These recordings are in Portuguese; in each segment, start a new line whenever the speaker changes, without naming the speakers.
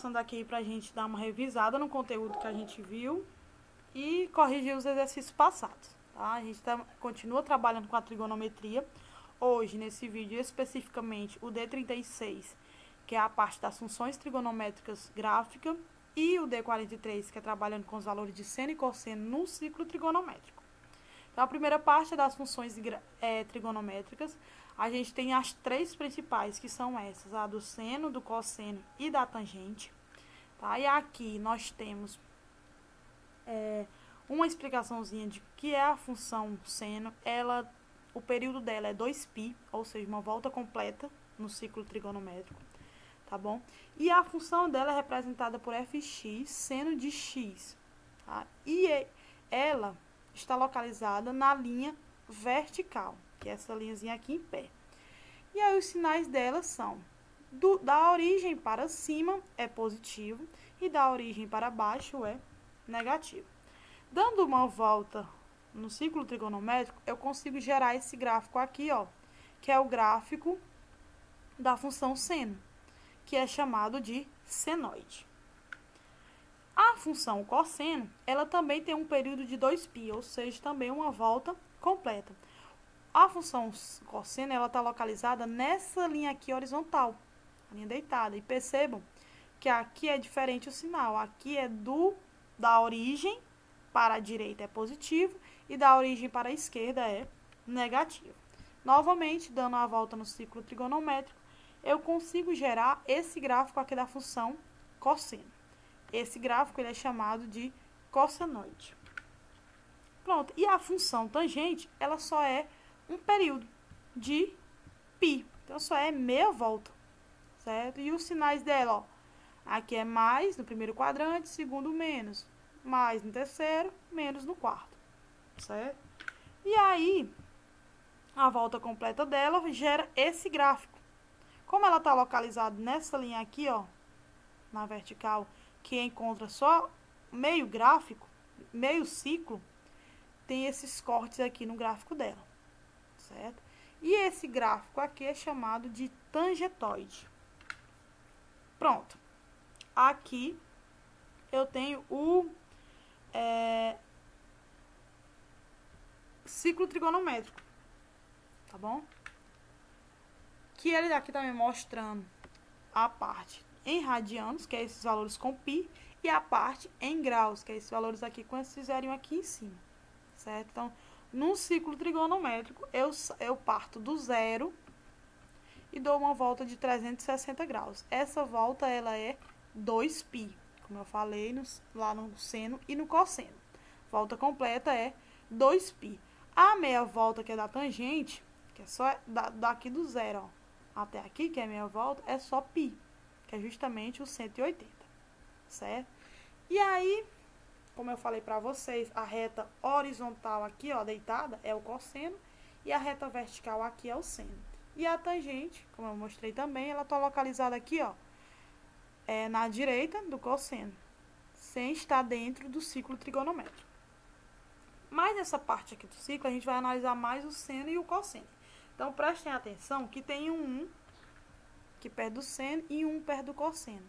passando aqui pra gente dar uma revisada no conteúdo que a gente viu e corrigir os exercícios passados, tá? A gente continua trabalhando com a trigonometria. Hoje, nesse vídeo, especificamente o D36, que é a parte das funções trigonométricas gráficas, e o D43, que é trabalhando com os valores de seno e cosseno no ciclo trigonométrico. Então, a primeira parte é das funções trigonométricas. A gente tem as três principais, que são essas, a do seno, do cosseno e da tangente. Tá? E aqui nós temos uma explicaçãozinha de que é a função seno. O período dela é 2π, ou seja, uma volta completa no ciclo trigonométrico. Tá bom? E a função dela é representada por fx, seno de x. Tá? E ela está localizada na linha vertical, que é essa linhazinha aqui em pé. E aí os sinais dela são, da origem para cima é positivo e da origem para baixo é negativo. Dando uma volta no ciclo trigonométrico, eu consigo gerar esse gráfico aqui, ó, que é o gráfico da função seno, que é chamado de senoide. A função cosseno, ela também tem um período de 2π, ou seja, também uma volta completa. A função cosseno, ela está localizada nessa linha aqui horizontal, a linha deitada. E percebam que aqui é diferente o sinal. Aqui é da origem para a direita é positivo e da origem para a esquerda é negativo. Novamente, dando a volta no ciclo trigonométrico, eu consigo gerar esse gráfico aqui da função cosseno. Esse gráfico ele é chamado de cossenoide. Pronto. E a função tangente, ela só é um período de π. Então, só é meia volta, certo? E os sinais dela, ó, aqui é mais no primeiro quadrante, segundo menos, mais no terceiro, menos no quarto, certo? E aí, a volta completa dela gera esse gráfico. Como ela está localizada nessa linha aqui, ó, na vertical, que encontra só meio gráfico, meio ciclo, tem esses cortes aqui no gráfico dela, certo? E esse gráfico aqui é chamado de tangetoide. Pronto. Aqui eu tenho o ciclo trigonométrico, tá bom? Que ele aqui tá me mostrando a parte em radianos, que é esses valores com π, e a parte em graus, que é esses valores aqui com esses zerinho aqui em cima, certo? Então, num ciclo trigonométrico, eu parto do zero e dou uma volta de 360 graus. Essa volta, ela é 2π, como eu falei lá no seno e no cosseno. Volta completa é 2π. A meia volta, que é da tangente, que é só daqui do zero, ó, até aqui, que é meia volta, é só π, que é justamente o 180, certo? E aí, como eu falei pra vocês, a reta horizontal aqui, ó, deitada, é o cosseno, e a reta vertical aqui é o seno. E a tangente, como eu mostrei também, ela tá localizada aqui, ó, na direita do cosseno, sem estar dentro do ciclo trigonométrico. Mas nessa parte aqui do ciclo, a gente vai analisar mais o seno e o cosseno. Então, prestem atenção que tem um aqui perto do seno e um perto do cosseno.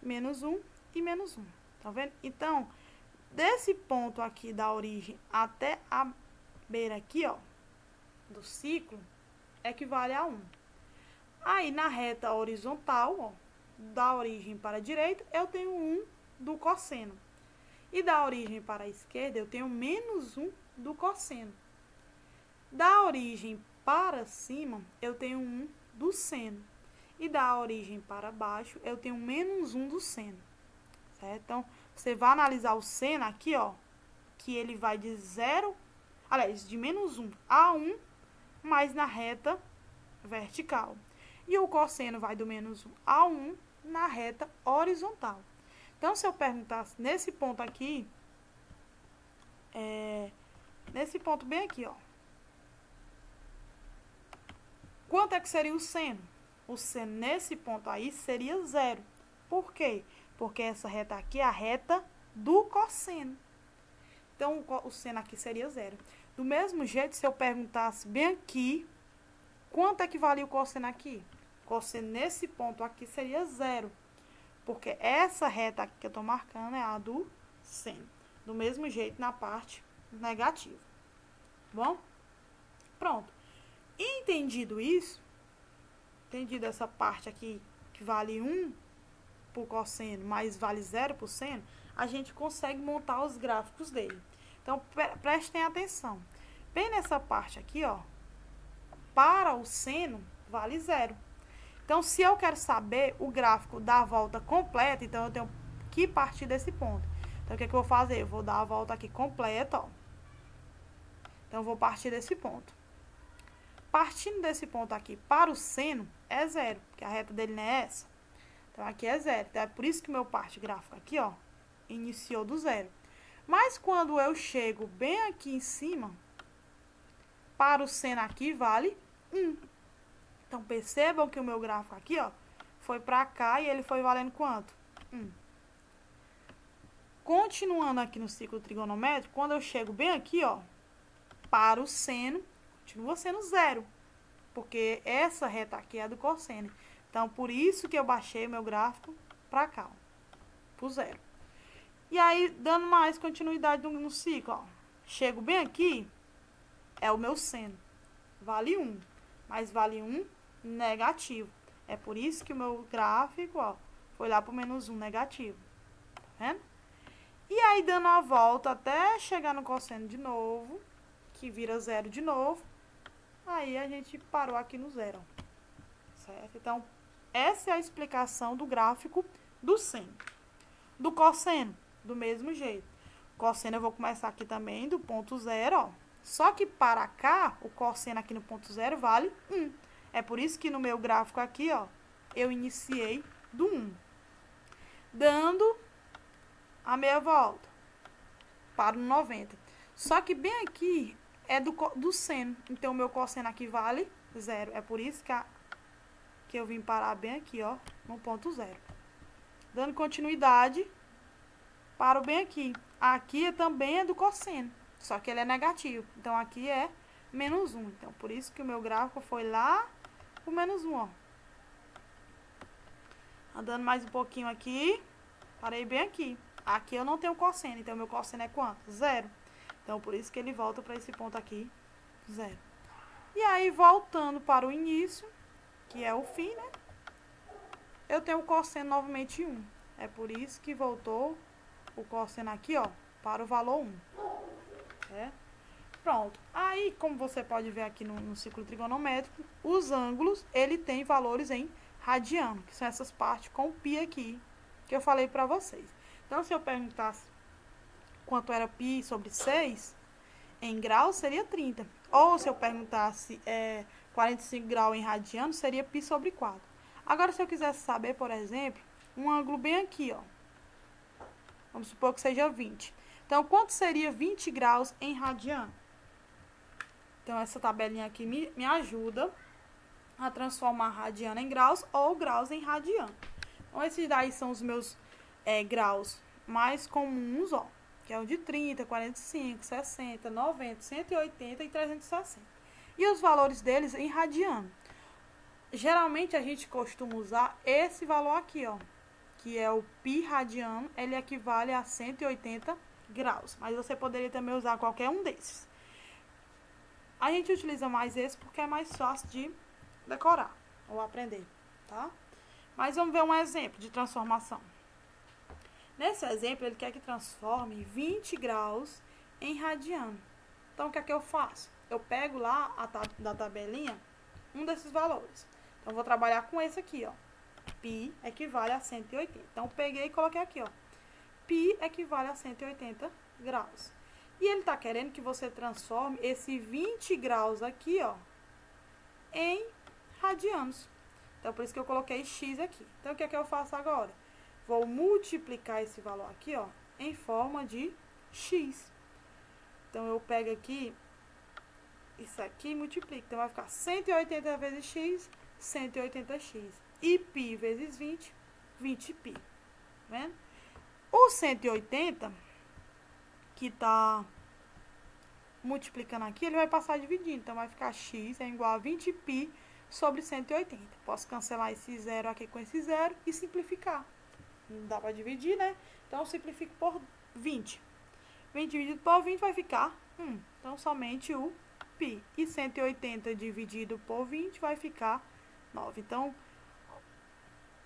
Menos 1 e menos 1. Tá vendo? Então, desse ponto aqui da origem até a beira aqui, ó, do ciclo, equivale a 1. Aí, na reta horizontal, ó, da origem para a direita, eu tenho 1 do cosseno. E da origem para a esquerda, eu tenho menos 1 do cosseno. Da origem para cima, eu tenho 1 do seno. E da origem para baixo, eu tenho menos 1 do seno, certo? Então, você vai analisar o seno aqui, ó, que ele vai de de menos 1 a 1, mas na reta vertical. E o cosseno vai do menos 1 a 1 na reta horizontal. Então, se eu perguntasse nesse ponto aqui, nesse ponto bem aqui, ó, quanto é que seria o seno? O seno nesse ponto aí seria 0. Por quê? Porque essa reta aqui é a reta do cosseno. Então, o seno aqui seria 0. Do mesmo jeito, se eu perguntasse bem aqui, quanto é que valia o cosseno aqui? O cosseno nesse ponto aqui seria 0. Porque essa reta aqui que eu estou marcando é a do seno. Do mesmo jeito na parte negativa. Bom? Pronto. Entendido isso, entendido essa parte aqui que vale 1 por cosseno, mais vale 0 por seno, a gente consegue montar os gráficos dele. Então, prestem atenção. Bem nessa parte aqui, ó, para o seno, vale 0. Então, se eu quero saber o gráfico da volta completa, então eu tenho que partir desse ponto. Então, o que é que eu vou fazer? Eu vou dar a volta aqui completa, ó. Então, eu vou partir desse ponto. Partindo desse ponto aqui para o seno, é 0, porque a reta dele não é essa. Então, aqui é 0. Então, é por isso que o meu parte gráfico aqui, ó, iniciou do 0. Mas, quando eu chego bem aqui em cima, para o seno aqui, vale 1. Então, percebam que o meu gráfico aqui, ó, foi para cá e ele foi valendo quanto? 1. Continuando aqui no ciclo trigonométrico, quando eu chego bem aqui, ó, para o seno, continua sendo 0, porque essa reta aqui é a do cosseno. Então, por isso que eu baixei o meu gráfico para cá, ó, pro 0. E aí, dando mais continuidade no ciclo, ó, chego bem aqui, é o meu seno, vale 1, mas vale 1 negativo. É por isso que o meu gráfico, ó, foi lá pro menos 1 negativo, tá vendo? E aí, dando a volta até chegar no cosseno de novo, que vira 0 de novo, aí a gente parou aqui no 0, ó, certo? Então, essa é a explicação do gráfico do seno. Do cosseno, do mesmo jeito. Cosseno eu vou começar aqui também do ponto 0, ó. Só que para cá, o cosseno aqui no ponto 0 vale 1. É por isso que no meu gráfico aqui, ó, eu iniciei do 1. Dando a meia volta para o 90. Só que bem aqui é do seno. Então, o meu cosseno aqui vale 0. É por isso que eu vim parar bem aqui, ó, no ponto 0. Dando continuidade, paro bem aqui. Aqui também é do cosseno, só que ele é negativo. Então, aqui é menos 1. Então, por isso que o meu gráfico foi lá pro menos 1, ó. Andando mais um pouquinho aqui, parei bem aqui. Aqui eu não tenho cosseno, então meu cosseno é quanto? 0. Então, por isso que ele volta para esse ponto aqui, 0. E aí, voltando para o início, que é o fim, né? Eu tenho o cosseno novamente 1. É por isso que voltou o cosseno aqui, ó, para o valor 1. É? Pronto. Aí, como você pode ver aqui no ciclo trigonométrico, os ângulos, ele tem valores em radiano, que são essas partes com π aqui, que eu falei para vocês. Então, se eu perguntasse quanto era π sobre 6, em graus seria 30. Ou se eu perguntasse 45 graus em radiano, seria π sobre 4. Agora, se eu quisesse saber, por exemplo, um ângulo bem aqui, ó. Vamos supor que seja 20. Então, quanto seria 20 graus em radiano? Então, essa tabelinha aqui me ajuda a transformar radiano em graus ou graus em radiano. Então, esses daí são os meus graus mais comuns, ó. Que é o de 30, 45, 60, 90, 180 e 360. E os valores deles em radiano. Geralmente, a gente costuma usar esse valor aqui, ó. Que é o π radiano, ele equivale a 180 graus. Mas você poderia também usar qualquer um desses. A gente utiliza mais esse porque é mais fácil de decorar ou aprender, tá? Mas vamos ver um exemplo de transformação. Nesse exemplo, ele quer que transforme 20 graus em radiano. Então, o que é que eu faço? Eu pego lá da tabelinha um desses valores. Então, eu vou trabalhar com esse aqui, ó. π equivale a 180. Então, peguei e coloquei aqui, ó. π equivale a 180 graus. E ele está querendo que você transforme esse 20 graus aqui, ó, em radianos. Então, por isso que eu coloquei x aqui. Então, o que é que eu faço agora? Vou multiplicar esse valor aqui, ó, em forma de x. Então, eu pego aqui, isso aqui e multiplico. Então, vai ficar 180 vezes x, 180x. E π vezes 20, 20π. Tá vendo? O 180, que está multiplicando aqui, ele vai passar dividindo. Então, vai ficar x é igual a 20π sobre 180. Posso cancelar esse zero aqui com esse zero e simplificar. não dá para dividir, né? Então, eu simplifico por 20. 20 dividido por 20 vai ficar 1. Então, somente o π. E 180 dividido por 20 vai ficar 9. Então,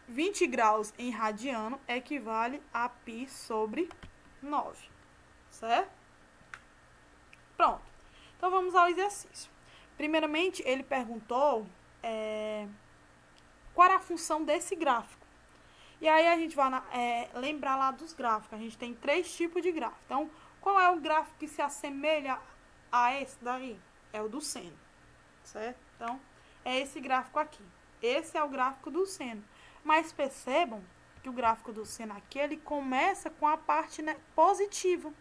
20 graus em radiano equivale a π sobre 9. Certo? Pronto. Então, vamos ao exercício. Primeiramente, ele perguntou qual era a função desse gráfico. E aí, a gente vai lembrar lá dos gráficos. A gente tem 3 tipos de gráfico. Então, qual é o gráfico que se assemelha a esse daí? É o do seno, certo? Então, é esse gráfico aqui. Esse é o gráfico do seno. Mas percebam que o gráfico do seno aqui, ele começa com a parte, né, positiva.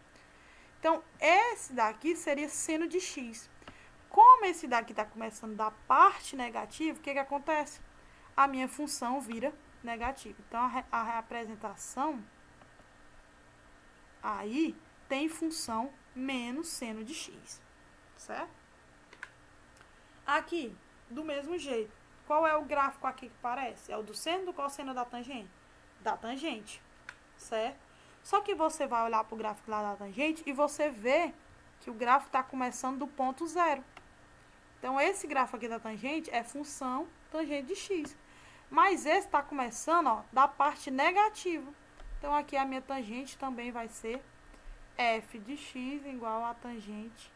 Então, esse daqui seria seno de x. Como esse daqui está começando da parte negativa, o que acontece? A minha função vira negativa. Então, a representação aí tem função menos seno de x, certo? Aqui, do mesmo jeito. Qual é o gráfico aqui que parece? É o do seno do cosseno da tangente? Da tangente, certo? Só que você vai olhar para o gráfico lá da tangente e você vê que o gráfico está começando do ponto zero. Então, esse gráfico aqui da tangente é função tangente de x. Mas esse está começando, ó, da parte negativa. Então, aqui a minha tangente também vai ser f de x igual a tangente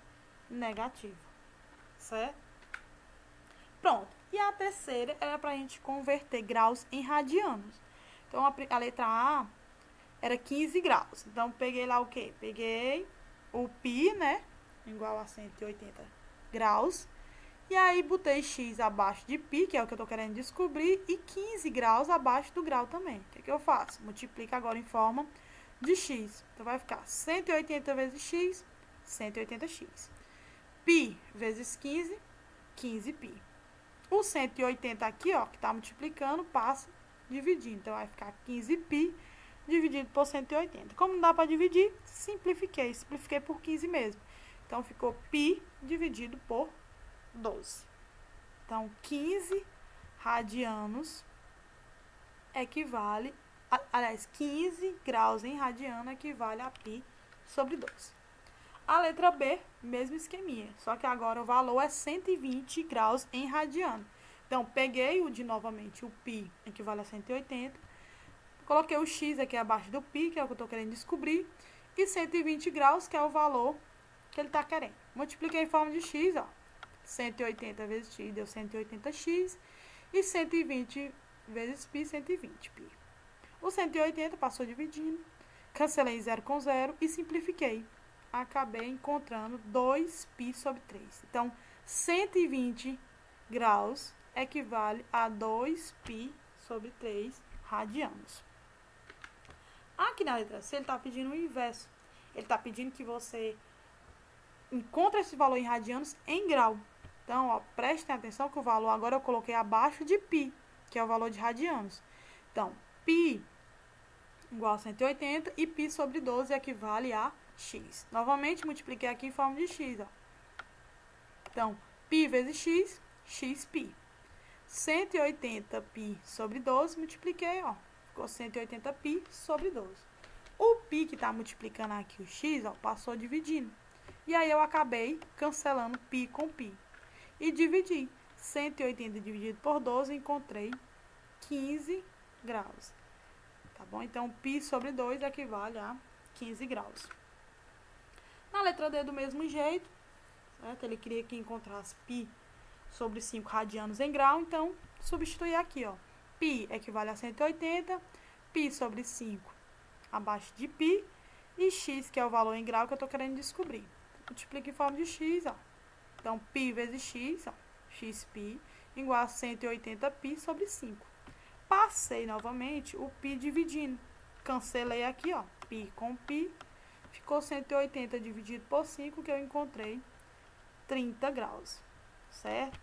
negativa, certo? Pronto. E a terceira era para a gente converter graus em radianos. Então, a letra A era 15 graus. Então, peguei lá o quê? Peguei o π, né? Igual a 180 graus. E aí, botei x abaixo de π, que é o que eu estou querendo descobrir, e 15 graus abaixo do grau também. O que eu faço? Multiplico agora em forma de x. Então, vai ficar 180 vezes x, 180x. π vezes 15, 15π. O 180 aqui, ó, que está multiplicando, passa dividindo. Então, vai ficar 15π dividido por 180. Como não dá para dividir, simplifiquei. Simplifiquei por 15 mesmo. Então, ficou π dividido por 12. Então, 15 radianos equivale, aliás, 15 graus em radiano equivale a π sobre 12. A letra B, mesmo esqueminha, só que agora o valor é 120 graus em radiano. Então, peguei novamente o π equivale a 180, coloquei o x aqui abaixo do π, que é o que eu estou querendo descobrir, e 120 graus, que é o valor que ele está querendo. Multipliquei em forma de x, ó. 180 vezes x deu 180x, e 120 vezes π, 120π. O 180 passou dividindo, cancelei 0 com 0 e simplifiquei. Acabei encontrando 2π sobre 3. Então, 120 graus equivale a 2π sobre 3 radianos. Aqui na letra C, ele está pedindo o inverso. Ele está pedindo que você encontre esse valor em radianos em grau. Então, ó, prestem atenção que o valor agora eu coloquei abaixo de π, que é o valor de radianos. Então, π igual a 180 e π sobre 12 equivale a x. Novamente, multipliquei aqui em forma de x, ó. Então, π vezes x, xπ. 180π sobre 12, multipliquei, ó. Ficou 180π sobre 12. O π que está multiplicando aqui o x, ó, passou dividindo. E aí, eu acabei cancelando π com π. E dividi. 180 dividido por 12, encontrei 15 graus. Tá bom? Então, π sobre 2 equivale a 15 graus. Na letra D, do mesmo jeito, certo? Ele queria que encontrasse π sobre 5 radianos em grau, então, substituir aqui, ó. π equivale a 180, π sobre 5 abaixo de π, e x, que é o valor em grau que eu estou querendo descobrir. Multiplica em forma de x, ó. Então, π vezes x, ó, xπ, igual a 180π sobre 5. Passei novamente o π dividindo. Cancelei aqui, ó, π com π. Ficou 180 dividido por 5, que eu encontrei 30 graus, certo?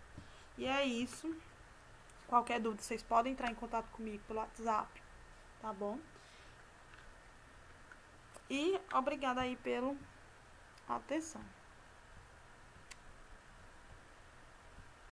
E é isso. Qualquer dúvida, vocês podem entrar em contato comigo pelo WhatsApp, tá bom? E obrigada aí pela atenção.